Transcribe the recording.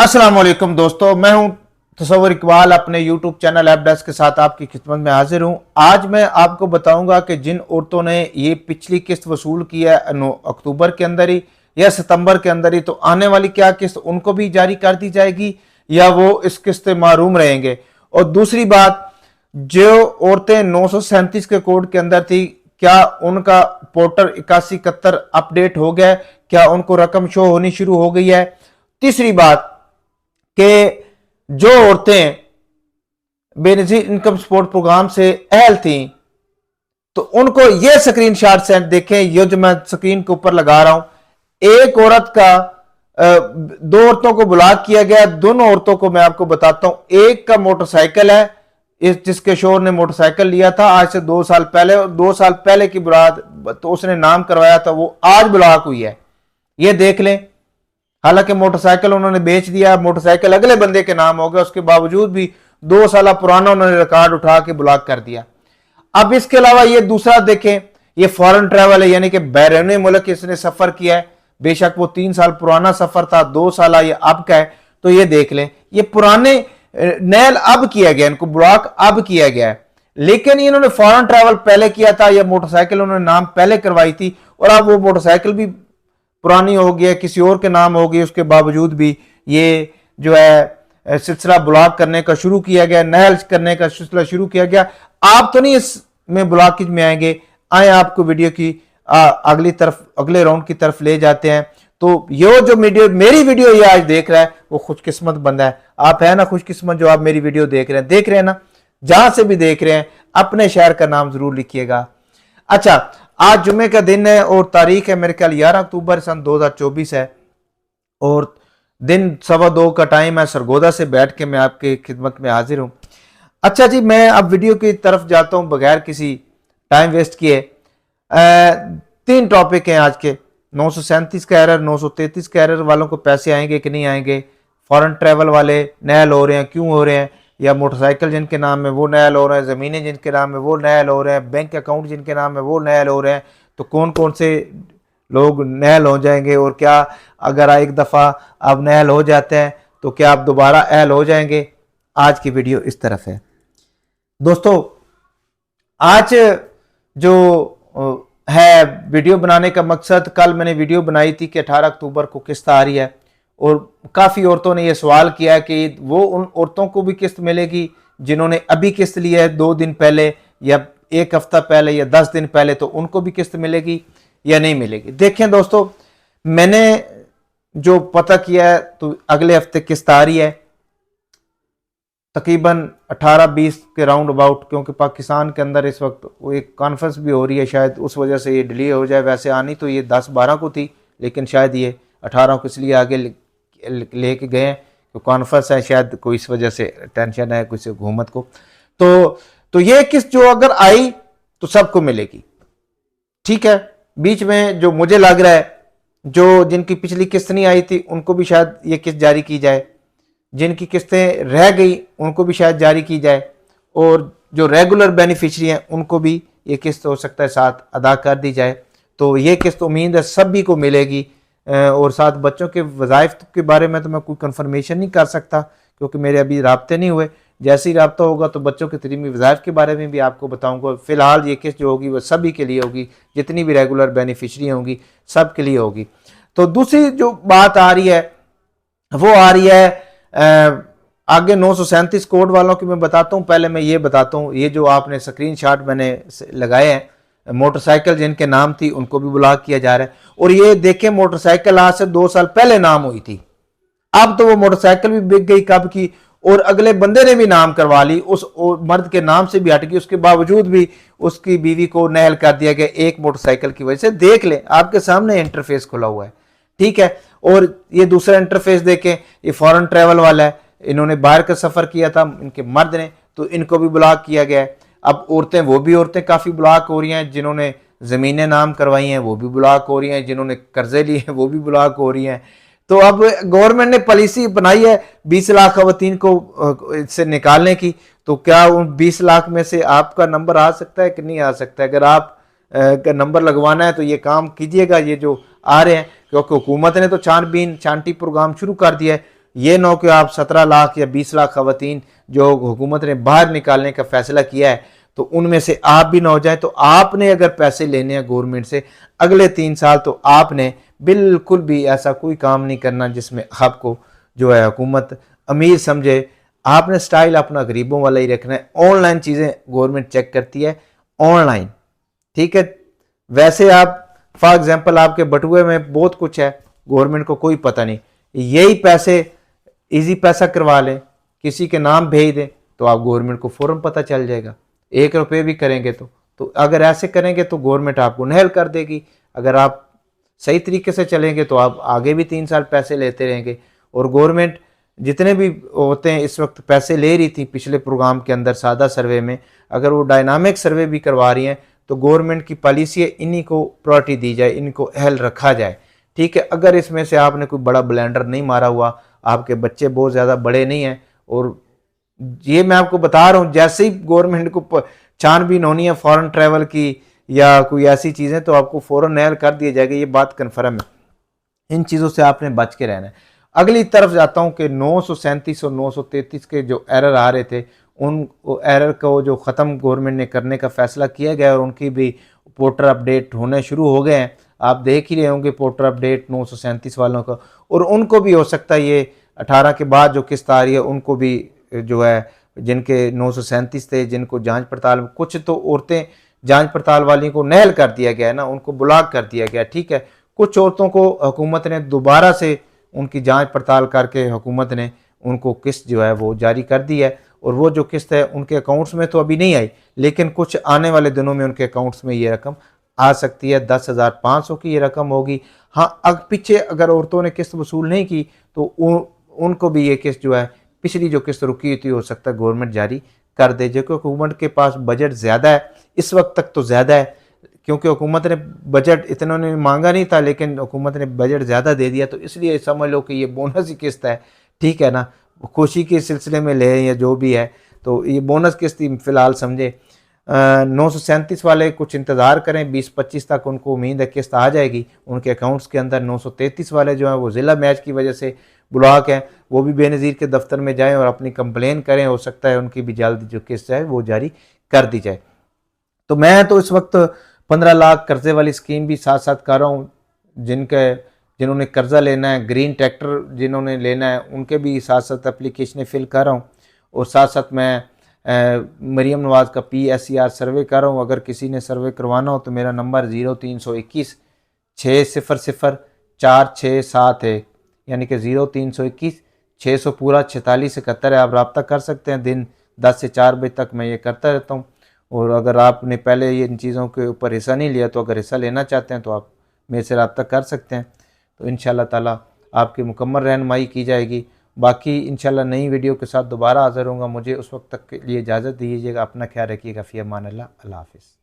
अस्सलाम वालेकुम दोस्तों, मैं हूं तसव्वुर इकबाल अपने यूट्यूब चैनल ऐप डेस्क के साथ आपकी खिदमत में हाजिर हूं। आज मैं आपको बताऊंगा कि जिन औरतों ने ये पिछली किस्त वसूल की है अक्टूबर के अंदर ही या सितंबर के अंदर ही, तो आने वाली क्या किस्त उनको भी जारी कर दी जाएगी या वो इस किस्त से महरूम रहेंगे। और दूसरी बात, जो औरतें 937 के कोड के अंदर थी, क्या उनका पोर्टल 8171 अपडेट हो गया, क्या उनको रकम शो होनी शुरू हो गई है। तीसरी बात कि जो औरतें बेनजीर इनकम सपोर्ट प्रोग्राम से अहल थी, तो उनको ये स्क्रीन शॉट सेंड देखें, ये जो मैं स्क्रीन के ऊपर लगा रहा हूं। एक औरत का दो औरतों को ब्लॉक किया गया। दोनों औरतों को मैं आपको बताता हूं। एक का मोटरसाइकिल है, जिसके शोर ने मोटरसाइकिल लिया था आज से 2 साल पहले, और 2 साल पहले की बुराद तो उसने नाम करवाया था, वो आज ब्लॉक हुई है। ये देख लें। हालांकि मोटरसाइकिल उन्होंने बेच दिया, मोटरसाइकिल अगले बंदे के नाम हो गया, उसके बावजूद भी 2 साल पुराना उन्होंने रिकॉर्ड उठा के ब्लॉक कर दिया। अब इसके अलावा ये दूसरा देखें, ये फॉरेन ट्रैवल है, यानी कि बैरून मुल्क इसने सफर किया है। बेशक वो 3 साल पुराना सफर था, 2 साल ये अब का है। तो ये देख लें, ये पुराने नैल अब किया गया, इनको ब्लॉक अब किया गया है। लेकिन इन्होंने फॉरेन ट्रैवल पहले किया था, या मोटरसाइकिल उन्होंने नाम पहले करवाई थी, और अब वो मोटरसाइकिल भी पुरानी हो गई है, किसी और के नाम हो गई, उसके बावजूद भी ये जो है सिलसिला ब्लॉक करने का शुरू किया गया, नहल करने का सिलसिला शुरू किया गया। आप तो नहीं इसमें ब्लॉकेज में आएंगे, आए आपको वीडियो की अगली तरफ, अगले राउंड की तरफ ले जाते हैं। तो ये जो मेरी वीडियो ये आज देख रहा है, वो खुशकिस्मत बंदा है। आप है ना खुशकिस्मत जो आप मेरी वीडियो देख रहे हैं ना, जहां से भी देख रहे हैं, अपने शहर का नाम जरूर लिखिएगा। अच्छा, आज जुमे का दिन है और तारीख है मेरे ख्याल 11 अक्टूबर सन 2024 है, और दिन 2:15 का टाइम है। सरगोदा से बैठ के मैं आपके खिदमत में हाजिर हूं। अच्छा जी, मैं अब वीडियो की तरफ जाता हूं बगैर किसी टाइम वेस्ट किए। 3 टॉपिक हैं आज के। 937 का एरर, 933 का एरर वालों को पैसे आएंगे कि नहीं आएंगे, फॉरेन ट्रैवल वाले नहल हो रहे हैं, क्यों हो रहे हैं, या मोटरसाइकिल जिनके नाम है वो नहल हो रहे हैं, ज़मीनें जिनके नाम है वो नहल हो रहे हैं, बैंक अकाउंट जिनके नाम है वो नहल हो रहे हैं। तो कौन कौन से लोग नहल हो जाएंगे, और क्या अगर एक दफ़ा आप नहल हो जाते हैं तो क्या आप दोबारा अहल हो जाएंगे। आज की वीडियो इस तरफ है दोस्तों। आज जो है वीडियो बनाने का मकसद, कल मैंने वीडियो बनाई थी कि 18 अक्टूबर को किस्त आ रही है, और काफ़ी औरतों ने यह सवाल किया कि वो उन औरतों को भी किस्त मिलेगी जिन्होंने अभी किस्त ली है 2 दिन पहले, या 1 हफ्ता पहले, या 10 दिन पहले, तो उनको भी किस्त मिलेगी या नहीं मिलेगी। देखें दोस्तों, मैंने जो पता किया है, तो अगले हफ्ते किस्त आ रही है तकरीबन 18-20 के राउंड अबाउट, क्योंकि पाकिस्तान के अंदर इस वक्त वो एक कॉन्फ्रेंस भी हो रही है, शायद उस वजह से ये डिले हो जाए। वैसे आनी तो ये 10-12 को थी, लेकिन शायद ये 18 को इसलिए आगे लेके गए हैं तो कॉन्फ्रेंस है, शायद कोई इस वजह से टेंशन है किसी हुकूमत को। तो ये किस्त जो अगर आई तो सबको मिलेगी, ठीक है। बीच में जो मुझे लग रहा है, जो जिनकी पिछली किस्त नहीं आई थी उनको भी शायद ये किस्त जारी की जाए, जिनकी किस्तें रह गई उनको भी शायद जारी की जाए, और जो रेगुलर बेनिफिशरी हैं उनको भी ये किस्त हो सकता है साथ अदा कर दी जाए। तो ये किस्त उम्मीद है सभी को मिलेगी। और साथ बच्चों के वज़ाइफ के बारे में तो मैं कोई कंफर्मेशन नहीं कर सकता, क्योंकि मेरे अभी राब्ते नहीं हुए। जैसे ही राब्ता होगा तो बच्चों के तरीमी वज़ाइफ के बारे में भी आपको बताऊंगा। फ़िलहाल ये किस्त जो होगी वो सभी के लिए होगी, जितनी भी रेगुलर बेनिफिशरी होंगी सब के लिए होगी। तो दूसरी जो बात आ रही है वो आ रही है आगे 937 कोड वालों की मैं बताता हूँ। पहले मैं ये बताता हूँ, ये जो आपने स्क्रीनशॉट मैंने लगाए हैं, मोटरसाइकिल जिनके नाम थी उनको भी ब्लॉक किया जा रहा है। और ये देखें, मोटरसाइकिल आज से 2 साल पहले नाम हुई थी, अब तो वो मोटरसाइकिल भी बिक गई कब की, और अगले बंदे ने भी नाम करवा ली, उस मर्द के नाम से भी हट गई, उसके बावजूद भी उसकी बीवी को नहल कर दिया गया एक मोटरसाइकिल की वजह से। देख ले, आपके सामने इंटरफेस खुला हुआ है, ठीक है। और ये दूसरा इंटरफेस देखें, ये फॉरेन ट्रैवल वाला है, इन्होंने बाहर का सफर किया था इनके मर्द ने, तो इनको भी ब्लॉक किया गया है। अब औरतें, वो भी औरतें काफ़ी ब्लॉक हो रही हैं, जिन्होंने ज़मीनें नाम करवाई हैं वो भी ब्लॉक हो रही हैं, जिन्होंने कर्जे लिए हैं वो भी ब्लॉक हो रही हैं। तो अब गवर्नमेंट ने पॉलिसी बनाई है 20 लाख खवातीन को इससे निकालने की। तो क्या उन 20 लाख में से आपका नंबर आ सकता है कि नहीं आ सकता है? अगर आप का नंबर लगवाना है तो ये काम कीजिएगा, ये जो आ रहे हैं, क्योंकि हुकूमत ने तो छानबीन छांटी प्रोग्राम शुरू कर दिया है। ये ना कि आप 17 लाख या 20 लाख खवातीन जो हुकूमत ने बाहर निकालने का फैसला किया है तो उनमें से आप भी ना हो जाए। तो आपने अगर पैसे लेने हैं गवर्नमेंट से अगले 3 साल, तो आपने बिल्कुल भी ऐसा कोई काम नहीं करना जिसमें आपको जो है हुकूमत अमीर समझे। आपने स्टाइल अपना गरीबों वाला ही रखना है। ऑनलाइन चीज़ें गवर्नमेंट चेक करती है, ऑनलाइन, ठीक है। वैसे आप फॉर एग्जांपल आपके बटुए में बहुत कुछ है, गवर्नमेंट को कोई पता नहीं, यही पैसे इजी पैसा करवा लें, किसी के नाम भेज दें, तो आप गवर्नमेंट को फौरन पता चल जाएगा। 1 रुपये भी करेंगे तो अगर ऐसे करेंगे तो गवर्नमेंट आपको नहल कर देगी। अगर आप सही तरीके से चलेंगे तो आप आगे भी 3 साल पैसे लेते रहेंगे। और गवर्नमेंट जितने भी होते हैं इस वक्त पैसे ले रही थी पिछले प्रोग्राम के अंदर सादा सर्वे में, अगर वो डायनामिक सर्वे भी करवा रही हैं तो गवर्नमेंट की पॉलिसी है इन्हीं को प्रायोरिटी दी जाए, इनको अहल रखा जाए, ठीक है। अगर इसमें से आपने कोई बड़ा ब्लेंडर नहीं मारा हुआ, आपके बच्चे बहुत ज़्यादा बड़े नहीं हैं, और ये मैं आपको बता रहा हूँ जैसे ही गवर्नमेंट को छानबीन होनी है फॉरेन ट्रैवल की या कोई ऐसी चीज़ें, तो आपको फ़ौरन नहल कर दिया जाएगा, ये बात कन्फर्म है। इन चीज़ों से आपने बच के रहना है। अगली तरफ जाता हूँ कि 937 और 933 के जो एरर आ रहे थे, उन एरर को जो ख़त्म गवर्नमेंट ने करने का फ़ैसला किया गया और उनकी भी पोर्टर अपडेट होने शुरू हो गए हैं। आप देख ही रहे होंगे पोर्टर अपडेट 937 वालों का, और उनको भी हो सकता है ये 18 के बाद जो किस्त आ रही है उनको भी जो है, जिनके 937 थे, जिनको जांच पड़ताल, कुछ तो औरतें जांच पड़ताल वाली को नहल कर दिया गया है ना, उनको ब्लॉक कर दिया गया, ठीक है। कुछ औरतों को हुकूमत ने दोबारा से उनकी जांच पड़ताल करके हुकूमत ने उनको किस्त जो है वो जारी कर दी है, और वो जो किस्त है उनके अकाउंट्स में तो अभी नहीं आई, लेकिन कुछ आने वाले दिनों में उनके अकाउंट्स में ये रकम आ सकती है। 10,500 की ये रकम होगी। हाँ, पीछे अगर औरतों ने किस्त वसूल नहीं की तो उनको भी ये किस्त जो है, पिछली जो किस्त रुकी थी, हो सकता है गवर्नमेंट जारी कर दे, जो कि हुकूमत के पास बजट ज़्यादा है इस वक्त तक, तो ज़्यादा है क्योंकि हुकूमत ने बजट इतना ने मांगा नहीं था, लेकिन हुकूमत ने बजट ज़्यादा दे दिया, तो इसलिए समझ लो कि ये बोनस ही किस्त है, ठीक है ना। खुशी के सिलसिले में ले या जो भी है, तो ये बोनस किस्त ही फ़िलहाल समझे। 937 वाले कुछ इंतज़ार करें, 20-25 तक उनको उम्मीद है किस्त आ जाएगी उनके अकाउंट्स के अंदर। 933 वाले जो हैं वो ज़िला मैच की वजह से ब्लॉक हैं, वो भी बेनज़ीर के दफ्तर में जाएं और अपनी कंप्लेन करें, हो सकता है उनकी भी जल्द जो किस्त है वो जारी कर दी जाए। तो मैं तो इस वक्त 15 लाख कर्जे वाली स्कीम भी साथ साथ कर रहा हूँ। जिन्होंने कर्जा लेना है, ग्रीन ट्रैक्टर जिन्होंने लेना है, उनके भी साथ साथ एप्लीकेशनें फिल कर रहा हूँ, और साथ साथ मैं मरीम नवाज़ का PSER सर्वे कर रहा हूँ। अगर किसी ने सर्वे करवाना हो तो मेरा नंबर 0321 600 4671, यानी कि 0321 600 पूरा 4671 है। आप रब्ता कर सकते हैं, दिन 10 से 4 बजे तक मैं ये करता रहता हूँ। और अगर आपने पहले ये इन चीज़ों के ऊपर हिस्सा नहीं लिया, तो अगर हिस्सा लेना चाहते हैं तो आप मेरे से रब्ता कर सकते हैं, तो इंशाल्लाह ताला आपकी मुकम्मल रहनुमाई की जाएगी। बाकी इंशाल्लाह नई वीडियो के साथ दोबारा हाज़िर होऊंगा। मुझे उस वक्त तक के लिए इजाज़त दीजिएगा। अपना ख्याल रखिएगा। फ़ी अमान अल्लाह। अल्लाह हाफ़िज़।